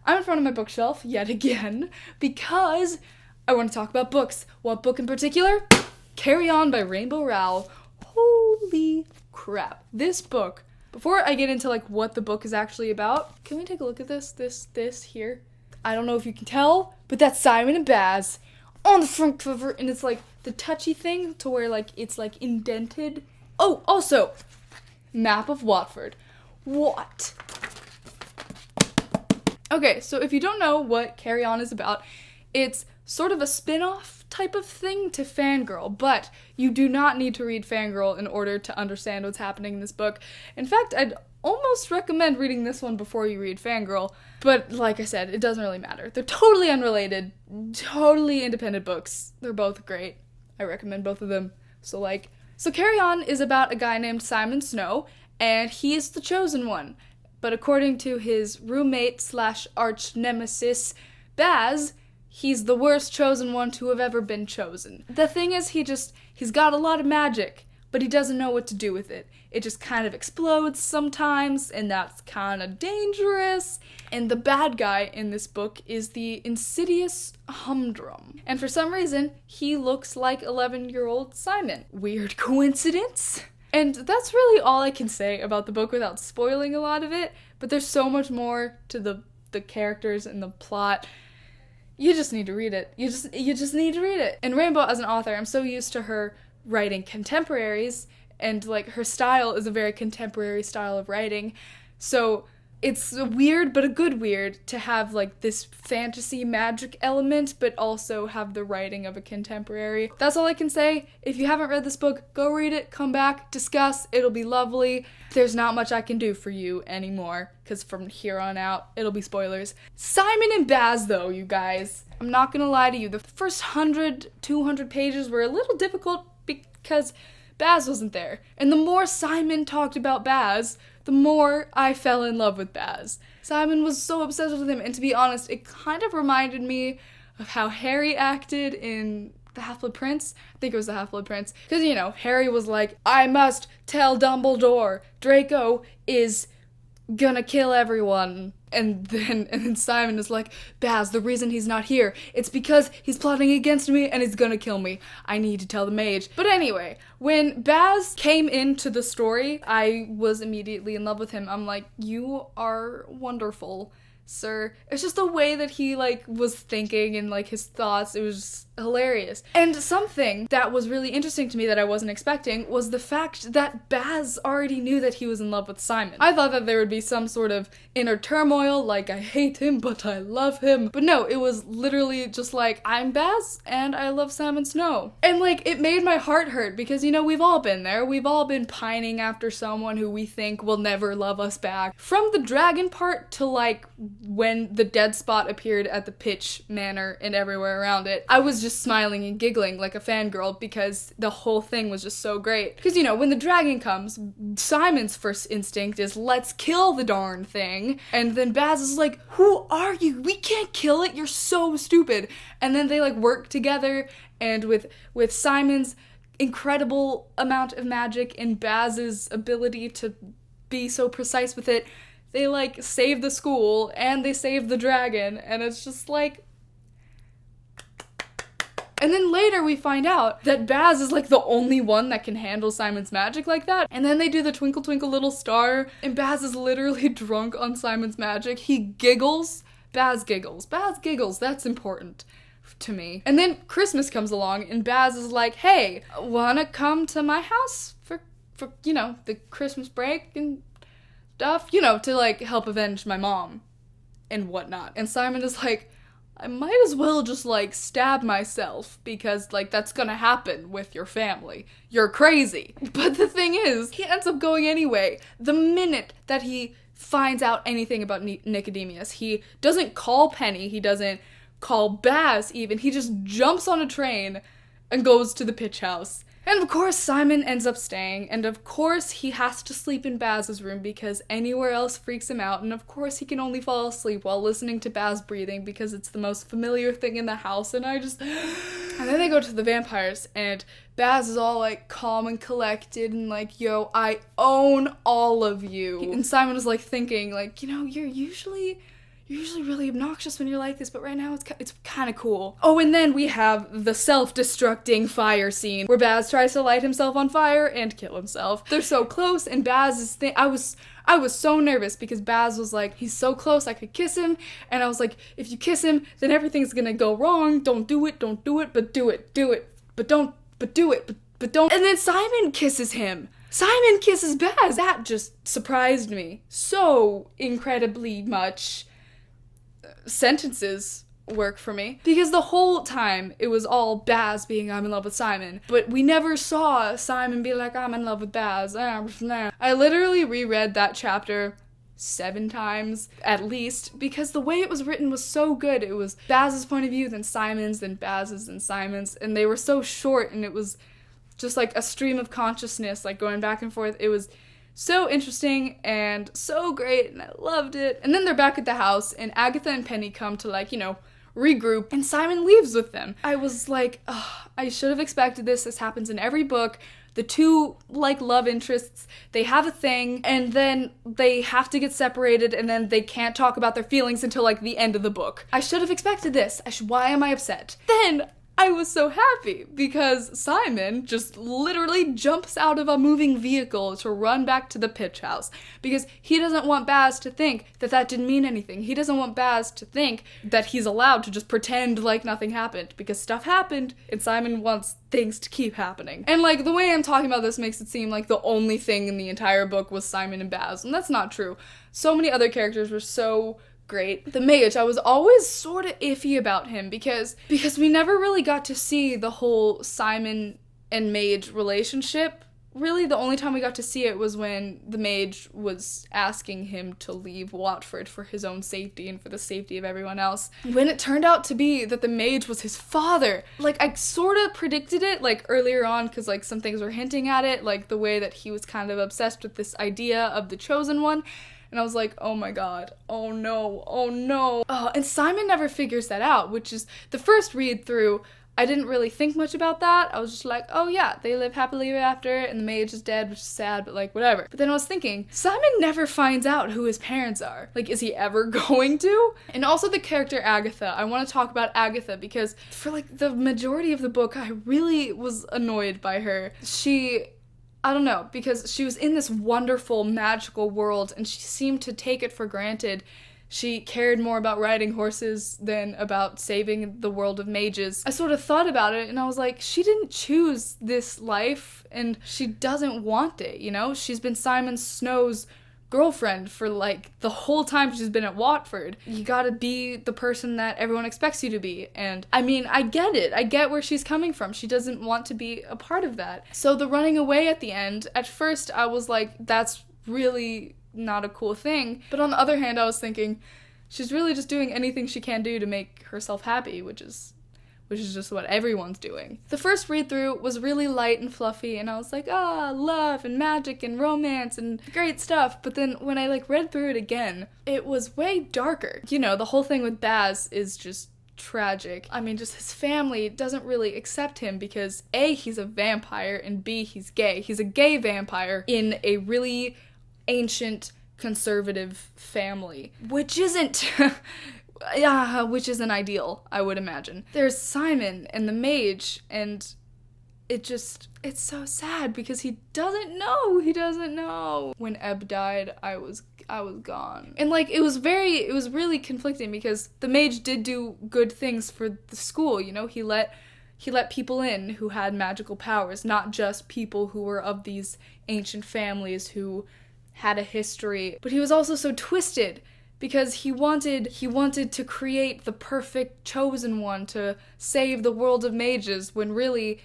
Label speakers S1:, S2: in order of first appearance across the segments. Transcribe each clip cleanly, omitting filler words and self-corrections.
S1: I'm in front of my bookshelf yet again because I want to talk about books. What book in particular? Carry On by Rainbow Rowell. Holy crap. This book, before I get into like what the book is actually about, can we take a look at this here? I don't know if you can tell, but that's Simon and Baz on the front cover, and it's like the touchy thing to where like it's like indented. Oh, also, map of Watford. What? Okay, so if you don't know what Carry On is about, it's sort of a spin-off type of thing to Fangirl, but you do not need to read Fangirl in order to understand what's happening in this book. In fact, I'd almost recommend reading this one before you read Fangirl, but like I said, it doesn't really matter. They're totally unrelated, totally independent books. They're both great. I recommend both of them. So Carry On is about a guy named Simon Snow, and he is the chosen one. But according to his roommate / arch nemesis, Baz, he's the worst chosen one to have ever been chosen. The thing is, he's got a lot of magic, but he doesn't know what to do with it. It just kind of explodes sometimes, and that's kind of dangerous. And the bad guy in this book is the insidious Humdrum. And for some reason, he looks like 11-year-old Simon. Weird coincidence? And that's really all I can say about the book without spoiling a lot of it, but there's so much more to the characters and the plot. You just need to read it. You just need to read it. And Rainbow, as an author, I'm so used to her writing contemporaries, and like her style is a very contemporary style of writing. So it's a weird, but a good weird, to have like this fantasy magic element, but also have the writing of a contemporary. That's all I can say. If you haven't read this book, go read it, come back, discuss. It'll be lovely. There's not much I can do for you anymore, because from here on out, it'll be spoilers. Simon and Baz, though, you guys. I'm not gonna lie to you. The first 100, 200 pages were a little difficult because Baz wasn't there. And the more Simon talked about Baz, the more I fell in love with Baz. Simon was so obsessed with him, and to be honest, it kind of reminded me of how Harry acted in The Half-Blood Prince. I think it was The Half-Blood Prince. Because, you know, Harry was like, I must tell Dumbledore, Draco is gonna kill everyone. And then Simon is like, Baz, the reason he's not here, it's because he's plotting against me and he's gonna kill me. I need to tell the mage. But anyway, when Baz came into the story, I was immediately in love with him. I'm like, you are wonderful, sir. It's just the way that he, like, was thinking and, like, his thoughts. It was just hilarious. And something that was really interesting to me that I wasn't expecting was the fact that Baz already knew that he was in love with Simon. I thought that there would be some sort of inner turmoil, like, I hate him, but I love him. But no, it was literally just like, I'm Baz, and I love Simon Snow. And, like, it made my heart hurt, because, you know, we've all been there. We've all been pining after someone who we think will never love us back. From the dragon part to, like, when the dead spot appeared at the Pitch Manor and everywhere around it, I was just smiling and giggling like a fangirl because the whole thing was just so great. Because, you know, when the dragon comes, Simon's first instinct is, let's kill the darn thing. And then Baz is like, who are you? We can't kill it. You're so stupid. And then they, like, work together, and with Simon's incredible amount of magic and Baz's ability to be so precise with it, they, like, save the school, and they save the dragon, and it's just, like... And then later we find out that Baz is, like, the only one that can handle Simon's magic like that, and then they do the Twinkle Twinkle Little Star, and Baz is literally drunk on Simon's magic. He giggles. Baz giggles. Baz giggles. That's important to me. And then Christmas comes along, and Baz is like, hey, wanna come to my house for you know, the Christmas break and stuff, you know, to, like, help avenge my mom and whatnot. And Simon is like, I might as well just, like, stab myself, because, like, that's gonna happen with your family. You're crazy. But the thing is, he ends up going anyway. The minute that he finds out anything about Nicodemus, he doesn't call Penny, he doesn't call Baz even, he just jumps on a train and goes to the Pitch House. And of course Simon ends up staying, and of course he has to sleep in Baz's room because anywhere else freaks him out, and of course he can only fall asleep while listening to Baz breathing because it's the most familiar thing in the house, and I just... And then they go to the vampires, and Baz is all, like, calm and collected, and like, yo, I own all of you. And Simon is, like, thinking, like, you know, you're you're usually really obnoxious when you're like this, but right now it's kind of cool. Oh, and then we have the self-destructing fire scene where Baz tries to light himself on fire and kill himself. They're so close, and Baz is I was so nervous because Baz was like, he's so close, I could kiss him, and I was like, if you kiss him, then everything's gonna go wrong. Don't do it, but do it, but do it, but do it, but don't. And then Simon kisses him. Simon kisses Baz. That just surprised me so incredibly much. Sentences work for me. Because the whole time, it was all Baz being, I'm in love with Simon. But we never saw Simon be like, I'm in love with Baz. I literally reread that chapter 7 times, at least, because the way it was written was so good. It was Baz's point of view, then Simon's, then Baz's, and Simon's. And they were so short, and it was just like a stream of consciousness, like going back and forth. It was so interesting and so great, and I loved it. And then they're back at the house, and Agatha and Penny come to, like, regroup, and Simon leaves with them. I was like, I should have expected this. This happens in every book. The two, like, love interests, they have a thing, and then they have to get separated, and then they can't talk about their feelings until, like, the end of the book. I should have expected this. Why am I upset? Then I was so happy because Simon just literally jumps out of a moving vehicle to run back to the pitch house because he doesn't want Baz to think that that didn't mean anything. He doesn't want Baz to think that he's allowed to just pretend like nothing happened because stuff happened and Simon wants things to keep happening. And, like, the way I'm talking about this makes it seem like the only thing in the entire book was Simon and Baz, and that's not true. So many other characters were so great. The Mage, I was always sort of iffy about him because we never really got to see the whole Simon and Mage relationship. Really, the only time we got to see it was when the Mage was asking him to leave Watford for his own safety and for the safety of everyone else. When it turned out to be that the Mage was his father, like, I sort of predicted it, like, earlier on, because, like, some things were hinting at it, like the way that he was kind of obsessed with this idea of the chosen one. And I was like, oh my god, oh no. And Simon never figures that out, which is, the first read through, I didn't really think much about that. I was just like, oh yeah, they live happily ever after, and the Mage is dead, which is sad, but, like, whatever. But then I was thinking, Simon never finds out who his parents are. Like, is he ever going to? And also the character Agatha. I want to talk about Agatha because for, like, the majority of the book, I really was annoyed by her. I don't know, because she was in this wonderful, magical world, and she seemed to take it for granted. She cared more about riding horses than about saving the world of mages. I sort of thought about it, and I was like, she didn't choose this life, and she doesn't want it, She's been Simon Snow's girlfriend for, like, the whole time she's been at Watford. You gotta be the person that everyone expects you to be. And, I mean, I get it. I get where she's coming from. She doesn't want to be a part of that. So the running away at the end, at first I was like, that's really not a cool thing. But on the other hand, I was thinking, she's really just doing anything she can do to make herself happy, which is just what everyone's doing. The first read-through was really light and fluffy, and I was like, love and magic and romance and great stuff. But then when I, like, read through it again, it was way darker. The whole thing with Baz is just tragic. I mean, just his family doesn't really accept him because A, he's a vampire, and B, he's gay. He's a gay vampire in a really ancient, conservative family, which isn't ideal, I would imagine. There's Simon and the Mage, and it's so sad because he doesn't know. When Ebb died, I was gone. And, like, it was really conflicting because the Mage did do good things for the school, he let people in who had magical powers, not just people who were of these ancient families who had a history. But he was also so twisted because he wanted to create the perfect chosen one to save the world of mages, when really,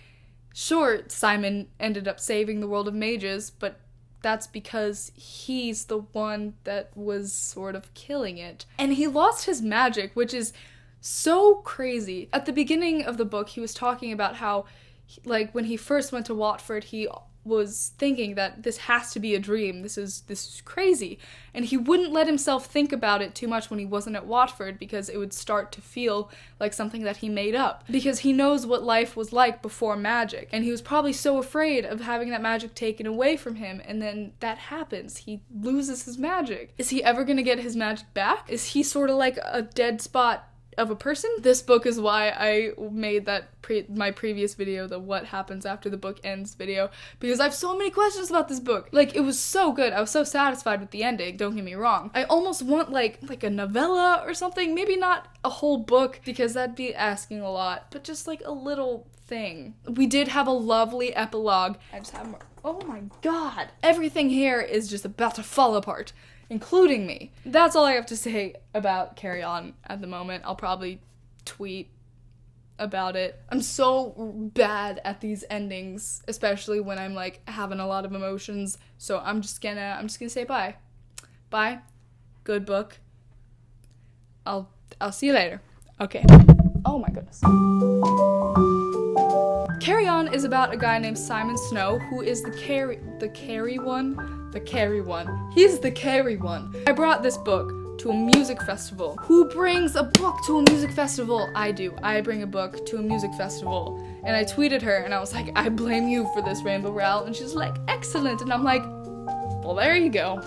S1: sure, Simon ended up saving the world of mages, but that's because he's the one that was sort of killing it. And he lost his magic, which is so crazy. At the beginning of the book, he was talking about how, like, when he first went to Watford, he was thinking that this has to be a dream. This is crazy. And he wouldn't let himself think about it too much when he wasn't at Watford, because it would start to feel like something that he made up. Because he knows what life was like before magic. And he was probably so afraid of having that magic taken away from him, and then that happens. He loses his magic. Is he ever gonna get his magic back? Is he sort of like a dead spot of a person? This book is why I made that my previous video, the what happens after the book ends video, because I have so many questions about this book. Like, it was so good. I was so satisfied with the ending, don't get me wrong. I almost want like a novella or something, maybe not a whole book because that'd be asking a lot, but just like a little thing. We did have a lovely epilogue. I just have more. Oh my god. Everything here is just about to fall apart, including me. That's all I have to say about Carry On at the moment. I'll probably tweet about it. I'm so bad at these endings, especially when I'm like having a lot of emotions. So I'm just gonna say bye. Bye. Good book. I'll see you later. Okay. Oh my goodness. Carry On is about a guy named Simon Snow, who is the carry one. He's the carry one. I brought this book to a music festival. Who brings a book to a music festival? I do. I bring a book to a music festival. And I tweeted her and I was like, I blame you for this, Rainbow Rowell. And she's like, excellent. And I'm like, well, there you go.